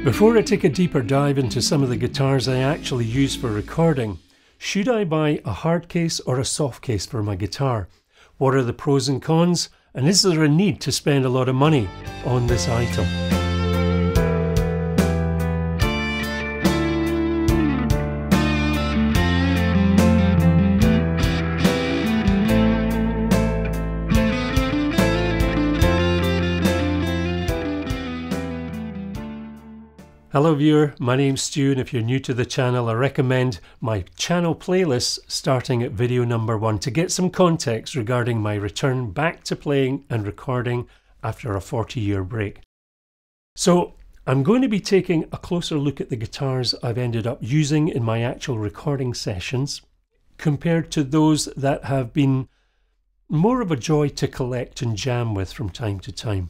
Before I take a deeper dive into some of the guitars I actually use for recording, should I buy a hard case or a soft case for my guitar? What are the pros and cons? And is there a need to spend a lot of money on this item? Hello viewer, my name's Stu, and if you're new to the channel, I recommend my channel playlists starting at video number 1 to get some context regarding my return back to playing and recording after a 40-year break. So I'm going to be taking a closer look at the guitars I've ended up using in my actual recording sessions compared to those that have been more of a joy to collect and jam with from time to time.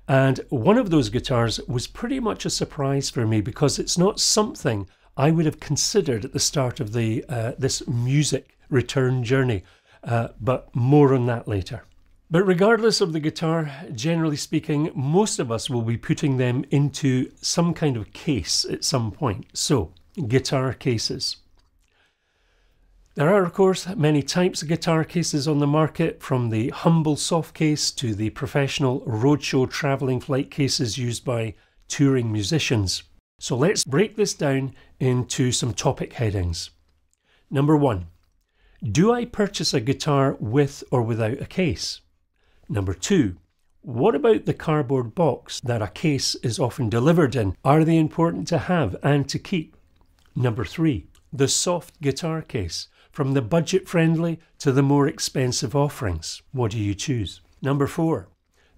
And one of those guitars was pretty much a surprise for me because it's not something I would have considered at the start of this music return journey, but more on that later. But regardless of the guitar, generally speaking, most of us will be putting them into some kind of case at some point. So, guitar cases. There are, of course, many types of guitar cases on the market, from the humble soft case to the professional roadshow travelling flight cases used by touring musicians. So let's break this down into some topic headings. Number 1. Do I purchase a guitar with or without a case? Number 2. What about the cardboard box that a case is often delivered in? Are they important to have and to keep? Number 3. The soft guitar case. From the budget-friendly to the more expensive offerings, what do you choose? Number 4,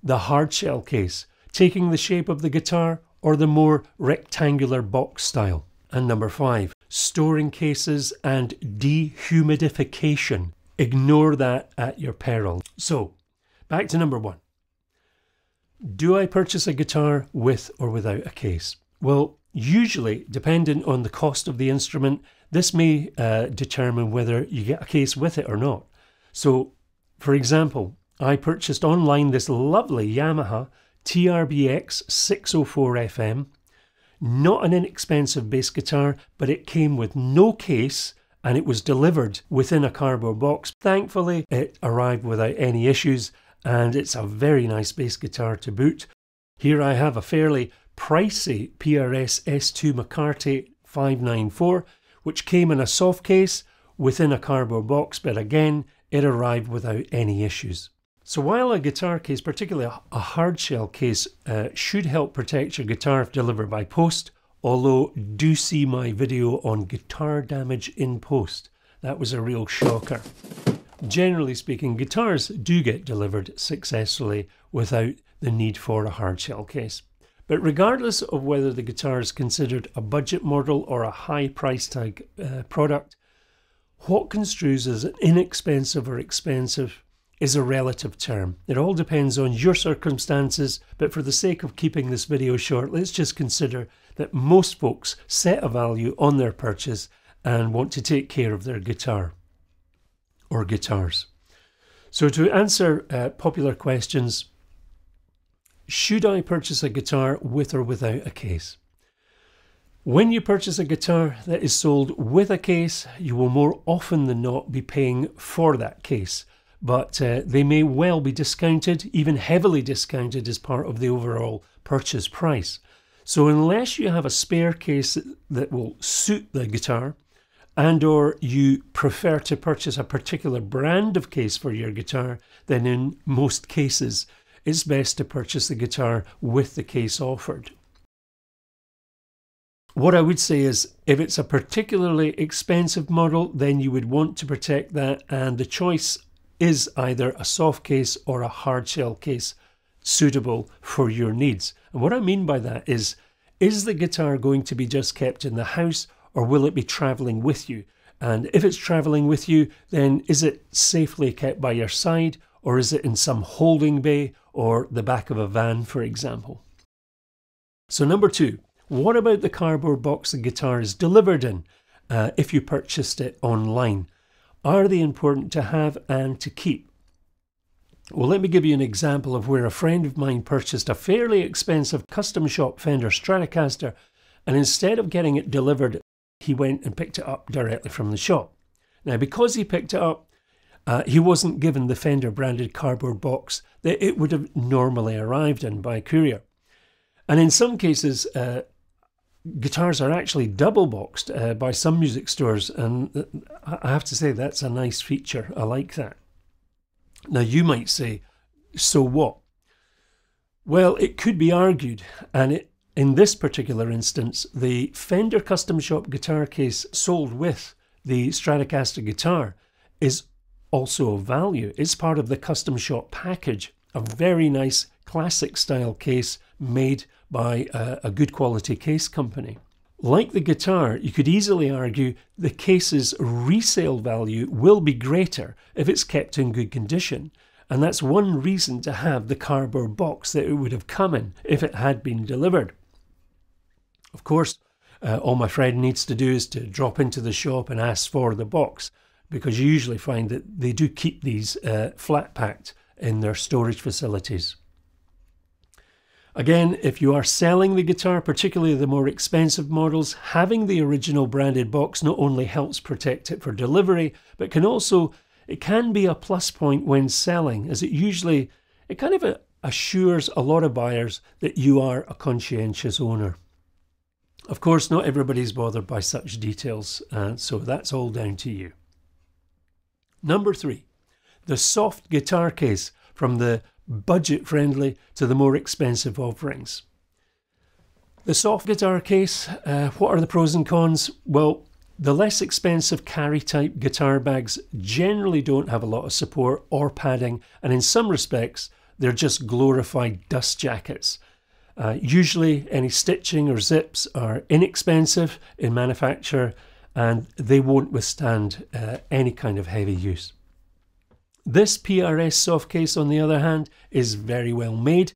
the hard shell case, taking the shape of the guitar or the more rectangular box style. And number 5, storing cases and dehumidification. Ignore that at your peril. So, back to number 1. Do I purchase a guitar with or without a case? Well, usually, dependent on the cost of the instrument, this may determine whether you get a case with it or not. So, for example, I purchased online this lovely Yamaha TRBX 604 FM. Not an inexpensive bass guitar, but it came with no case and it was delivered within a cardboard box. Thankfully, it arrived without any issues, and it's a very nice bass guitar to boot. Here I have a fairly pricey PRS S2 McCarthy 594, which came in a soft case within a cardboard box, but again, it arrived without any issues. So while a guitar case, particularly a hard shell case, should help protect your guitar if delivered by post, although do see my video on guitar damage in post. That was a real shocker. Generally speaking, guitars do get delivered successfully without the need for a hard shell case. But regardless of whether the guitar is considered a budget model or a high price tag product, what construes as inexpensive or expensive is a relative term. It all depends on your circumstances, but for the sake of keeping this video short, let's just consider that most folks set a value on their purchase and want to take care of their guitar or guitars. So to answer popular questions, should I purchase a guitar with or without a case? When you purchase a guitar that is sold with a case, you will more often than not be paying for that case, but they may well be discounted, even heavily discounted as part of the overall purchase price. So unless you have a spare case that will suit the guitar, and or you prefer to purchase a particular brand of case for your guitar, then in most cases, it's best to purchase the guitar with the case offered. What I would say is, if it's a particularly expensive model, then you would want to protect that, and the choice is either a soft case or a hard shell case suitable for your needs. And what I mean by that is the guitar going to be just kept in the house, or will it be travelling with you? And if it's travelling with you, then is it safely kept by your side, or is it in some holding bay or the back of a van, for example? So number 2, what about the cardboard box the guitar is delivered in if you purchased it online? Are they important to have and to keep? Well, let me give you an example of where a friend of mine purchased a fairly expensive custom shop Fender Stratocaster, and instead of getting it delivered, he went and picked it up directly from the shop. Now, because he picked it up, he wasn't given the Fender branded cardboard box that it would have normally arrived in by courier. And in some cases, guitars are actually double boxed by some music stores, and I have to say that's a nice feature. I like that. Now you might say, so what? Well, it could be argued, and in this particular instance, the Fender Custom Shop guitar case sold with the Stratocaster guitar is also of value. It's part of the Custom Shop package, a very nice classic style case made by a good quality case company. Like the guitar, you could easily argue the case's resale value will be greater if it's kept in good condition, and that's one reason to have the cardboard box that it would have come in if it had been delivered. Of course, all my friend needs to do is to drop into the shop and ask for the box, because you usually find that they do keep these flat packed in their storage facilities. Again, if you are selling the guitar, particularly the more expensive models, having the original branded box not only helps protect it for delivery, but it can be a plus point when selling, as it kind of assures a lot of buyers that you are a conscientious owner. Of course, not everybody's bothered by such details, so that's all down to you. Number 3, the soft guitar case, from the budget-friendly to the more expensive offerings. The soft guitar case, what are the pros and cons? Well, the less expensive carry-type guitar bags generally don't have a lot of support or padding, and in some respects, they're just glorified dust jackets. Usually, any stitching or zips are inexpensive in manufacture, and they won't withstand any kind of heavy use. This PRS soft case, on the other hand, is very well made,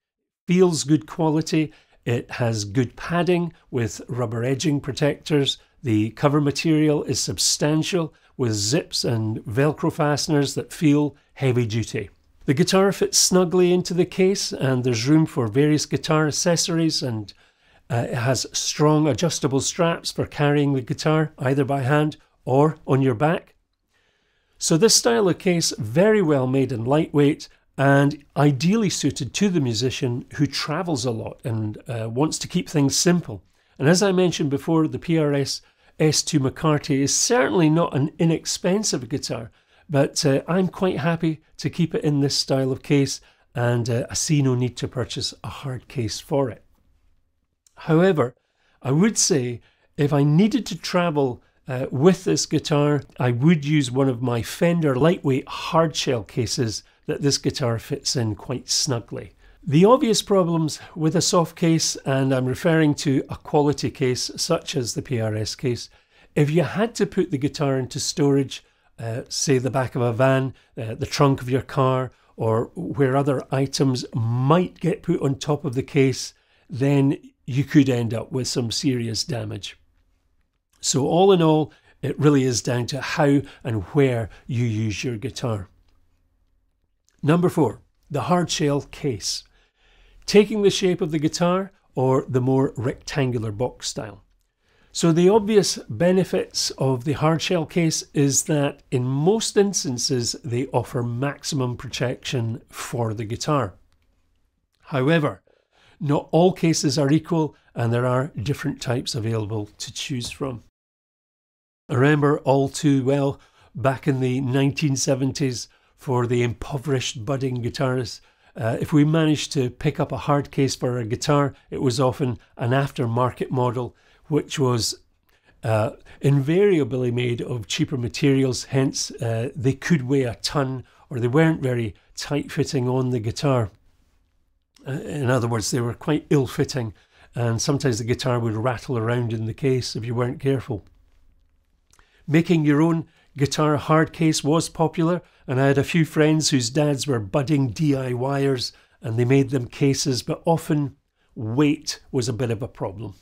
feels good quality, it has good padding with rubber edging protectors, the cover material is substantial with zips and Velcro fasteners that feel heavy duty. The guitar fits snugly into the case, and there's room for various guitar accessories, and it has strong adjustable straps for carrying the guitar either by hand or on your back. So this style of case, very well made and lightweight, and ideally suited to the musician who travels a lot and wants to keep things simple. And as I mentioned before, the PRS S2 McCarty is certainly not an inexpensive guitar, but I'm quite happy to keep it in this style of case, and I see no need to purchase a hard case for it. However, I would say if I needed to travel with this guitar, I would use one of my Fender lightweight hardshell cases that this guitar fits in quite snugly. The obvious problems with a soft case, and I'm referring to a quality case such as the PRS case, if you had to put the guitar into storage, say the back of a van, the trunk of your car, or where other items might get put on top of the case, then you could end up with some serious damage. So all in all, it really is down to how and where you use your guitar. Number 4, the hardshell case. Taking the shape of the guitar or the more rectangular box style. So the obvious benefits of the hardshell case is that in most instances they offer maximum protection for the guitar. However, not all cases are equal, and there are different types available to choose from. I remember all too well back in the 1970s for the impoverished budding guitarists, if we managed to pick up a hard case for a guitar, it was often an aftermarket model, which was invariably made of cheaper materials, hence they could weigh a ton, or they weren't very tight-fitting on the guitar. In other words, they were quite ill-fitting, and sometimes the guitar would rattle around in the case if you weren't careful. Making your own guitar hard case was popular, and I had a few friends whose dads were budding DIYers, and they made them cases, but often weight was a bit of a problem.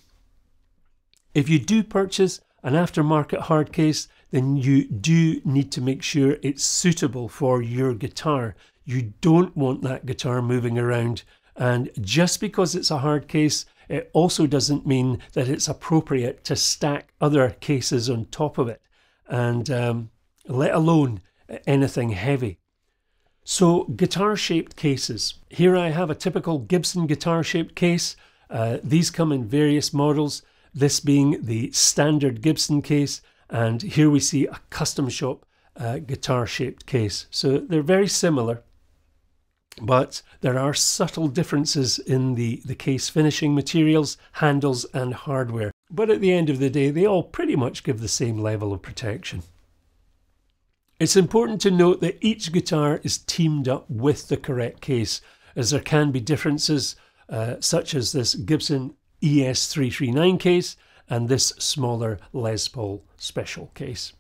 If you do purchase an aftermarket hard case, then you do need to make sure it's suitable for your guitar. You don't want that guitar moving around. And just because it's a hard case, it also doesn't mean that it's appropriate to stack other cases on top of it, and let alone anything heavy. So guitar-shaped cases. Here I have a typical Gibson guitar-shaped case. These come in various models, this being the standard Gibson case, and here we see a custom shop guitar-shaped case. So they're very similar, but there are subtle differences in the case finishing materials, handles and hardware. But at the end of the day, they all pretty much give the same level of protection. It's important to note that each guitar is teamed up with the correct case, as there can be differences such as this Gibson ES339 case and this smaller Les Paul special case.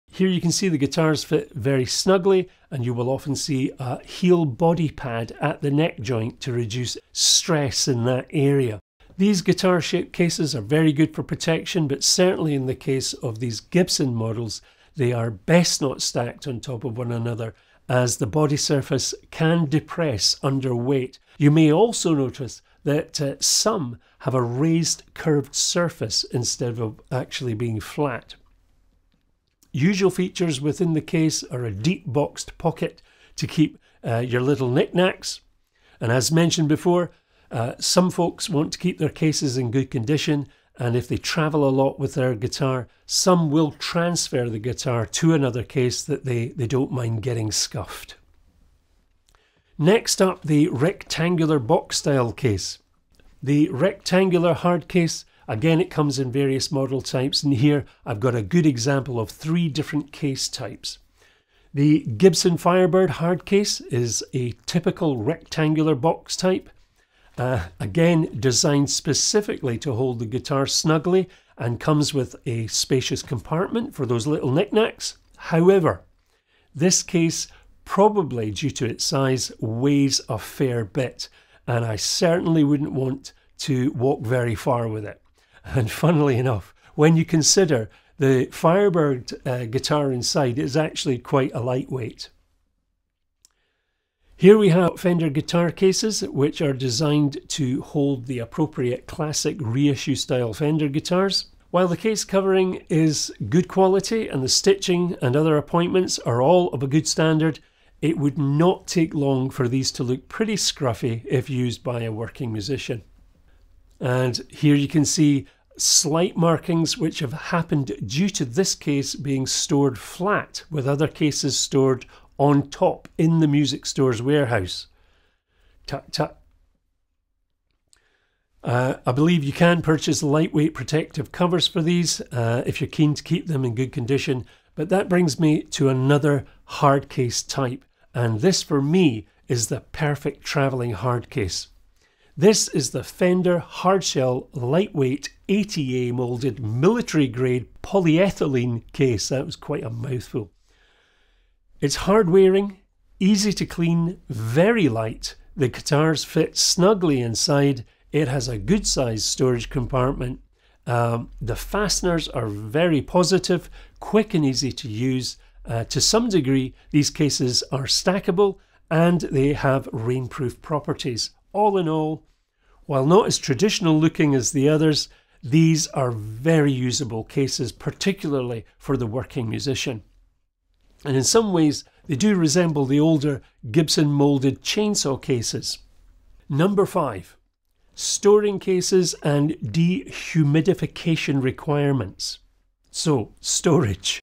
Here you can see the guitars fit very snugly, and you will often see a heel body pad at the neck joint to reduce stress in that area. These guitar shaped cases are very good for protection, but certainly in the case of these Gibson models, they are best not stacked on top of one another, as the body surface can depress under weight. You may also notice that some have a raised curved surface instead of actually being flat. Usual features within the case are a deep boxed pocket to keep your little knickknacks. And as mentioned before, some folks want to keep their cases in good condition, and if they travel a lot with their guitar, some will transfer the guitar to another case that they don't mind getting scuffed. Next up, the rectangular box style case. The rectangular hard case, again, it comes in various model types, and here I've got a good example of 3 different case types. The Gibson Firebird hard case is a typical rectangular box type. Again, designed specifically to hold the guitar snugly and comes with a spacious compartment for those little knickknacks. However, this case, probably due to its size, weighs a fair bit, and I certainly wouldn't want to walk very far with it. And funnily enough, when you consider the Firebird guitar inside is actually quite a lightweight. Here we have Fender guitar cases, which are designed to hold the appropriate classic reissue style Fender guitars. While the case covering is good quality and the stitching and other appointments are all of a good standard, it would not take long for these to look pretty scruffy if used by a working musician. And here you can see slight markings which have happened due to this case being stored flat, with other cases stored on top in the music store's warehouse. Tut tut. I believe you can purchase lightweight protective covers for these if you're keen to keep them in good condition, but that brings me to another hard case type, and this for me is the perfect travelling hard case. This is the Fender hardshell lightweight ATA moulded military grade polyethylene case. That was quite a mouthful. It's hard wearing, easy to clean, very light. The guitars fit snugly inside. It has a good sized storage compartment. The fasteners are very positive, quick and easy to use. To some degree, these cases are stackable and they have rainproof properties. All in all, while not as traditional looking as the others, these are very usable cases, particularly for the working musician. And in some ways, they do resemble the older Gibson moulded chainsaw cases. Number 5, storing cases and dehumidification requirements. So, storage.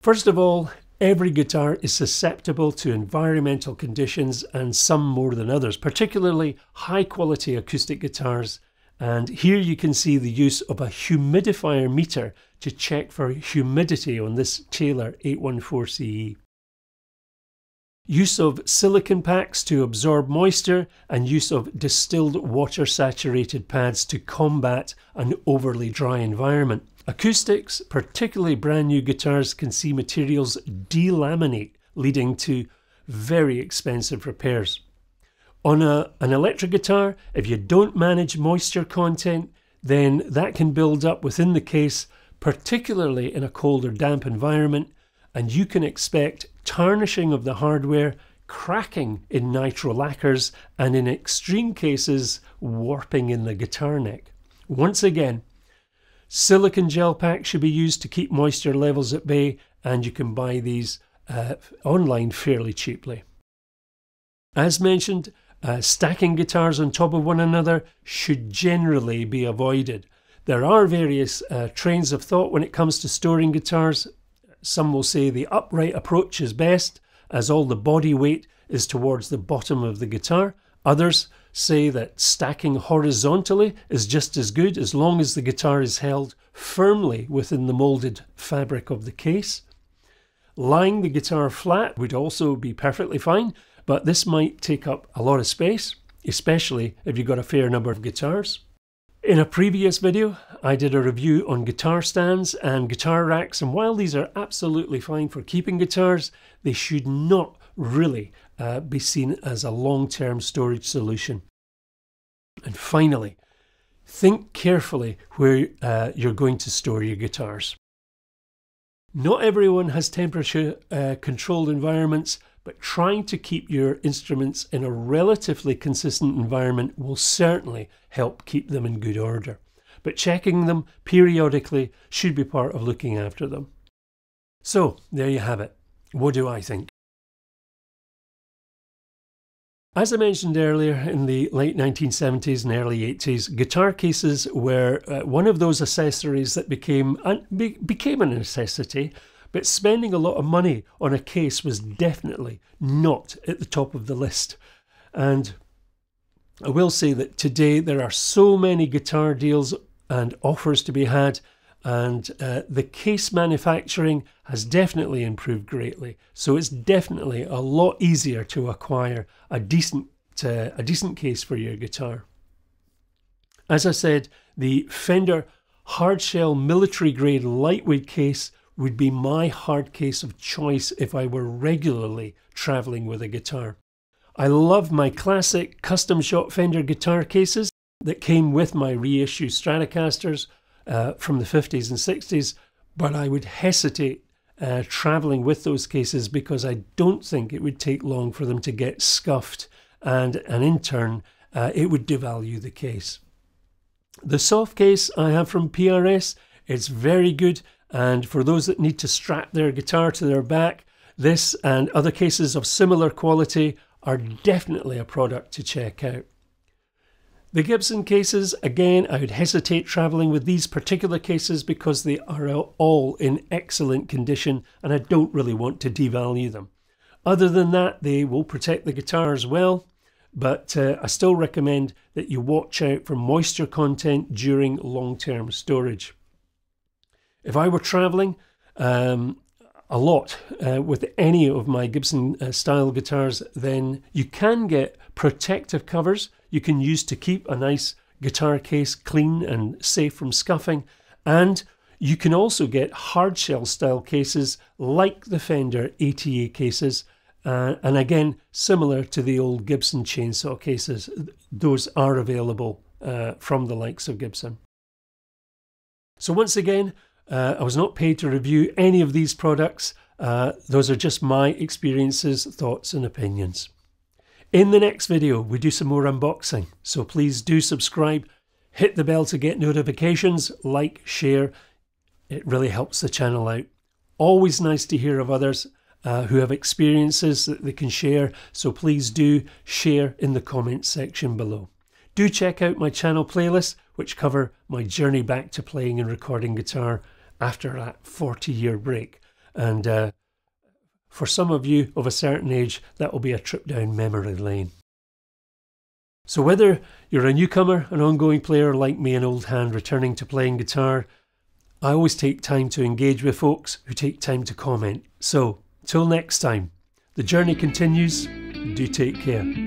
First of all, every guitar is susceptible to environmental conditions, and some more than others, particularly high quality acoustic guitars. And here you can see the use of a humidifier meter to check for humidity on this Taylor 814CE. Use of silicone packs to absorb moisture, and use of distilled water saturated pads to combat an overly dry environment. Acoustics, particularly brand new guitars, can see materials delaminate, leading to very expensive repairs. On an electric guitar, if you don't manage moisture content, then that can build up within the case, particularly in a cold or damp environment, and you can expect tarnishing of the hardware, cracking in nitro lacquers, and in extreme cases, warping in the guitar neck. Once again, silicone gel packs should be used to keep moisture levels at bay, and you can buy these online fairly cheaply. As mentioned, stacking guitars on top of one another should generally be avoided. There are various trains of thought when it comes to storing guitars. Some will say the upright approach is best, as all the body weight is towards the bottom of the guitar. Others say that stacking horizontally is just as good as long as the guitar is held firmly within the moulded fabric of the case. Lying the guitar flat would also be perfectly fine, but this might take up a lot of space, especially if you've got a fair number of guitars. In a previous video, I did a review on guitar stands and guitar racks, and while these are absolutely fine for keeping guitars, they should not really be seen as a long-term storage solution. And finally, think carefully where you're going to store your guitars. Not everyone has temperature controlled environments, but trying to keep your instruments in a relatively consistent environment will certainly help keep them in good order. But checking them periodically should be part of looking after them. So there you have it. What do I think? As I mentioned earlier, in the late 1970s and early 80s, guitar cases were one of those accessories that became a necessity, but spending a lot of money on a case was definitely not at the top of the list. And I will say that today there are so many guitar deals and offers to be had, and the case manufacturing has definitely improved greatly. So it's definitely a lot easier to acquire a decent case for your guitar. As I said, the Fender hardshell military grade lightweight case would be my hard case of choice if I were regularly traveling with a guitar. I love my classic custom shop Fender guitar cases that came with my reissue Stratocasters from the 50s and 60s, but I would hesitate traveling with those cases because I don't think it would take long for them to get scuffed, and in turn it would devalue the case. The soft case I have from PRS, it's very good, and for those that need to strap their guitar to their back, this and other cases of similar quality are definitely a product to check out. The Gibson cases, again, I would hesitate travelling with these particular cases because they are all in excellent condition and I don't really want to devalue them. Other than that, they will protect the guitar as well, but I still recommend that you watch out for moisture content during long-term storage. If I were travelling a lot with any of my Gibson style guitars, then you can get protective covers you can use to keep a nice guitar case clean and safe from scuffing, and you can also get hardshell style cases like the Fender ATA cases, and again similar to the old Gibson chainsaw cases. Those are available from the likes of Gibson. So once again, I was not paid to review any of these products. Those are just my experiences, thoughts and opinions. In the next video, we do some more unboxing. So please do subscribe, hit the bell to get notifications, like, share. It really helps the channel out. Always nice to hear of others who have experiences that they can share. So please do share in the comments section below. Do check out my channel playlists, which cover my journey back to playing and recording guitar after that 40-year break. And for some of you of a certain age, that will be a trip down memory lane. So whether you're a newcomer, an ongoing player like me, an old hand returning to playing guitar, I always take time to engage with folks who take time to comment. So till next time, the journey continues. Do take care.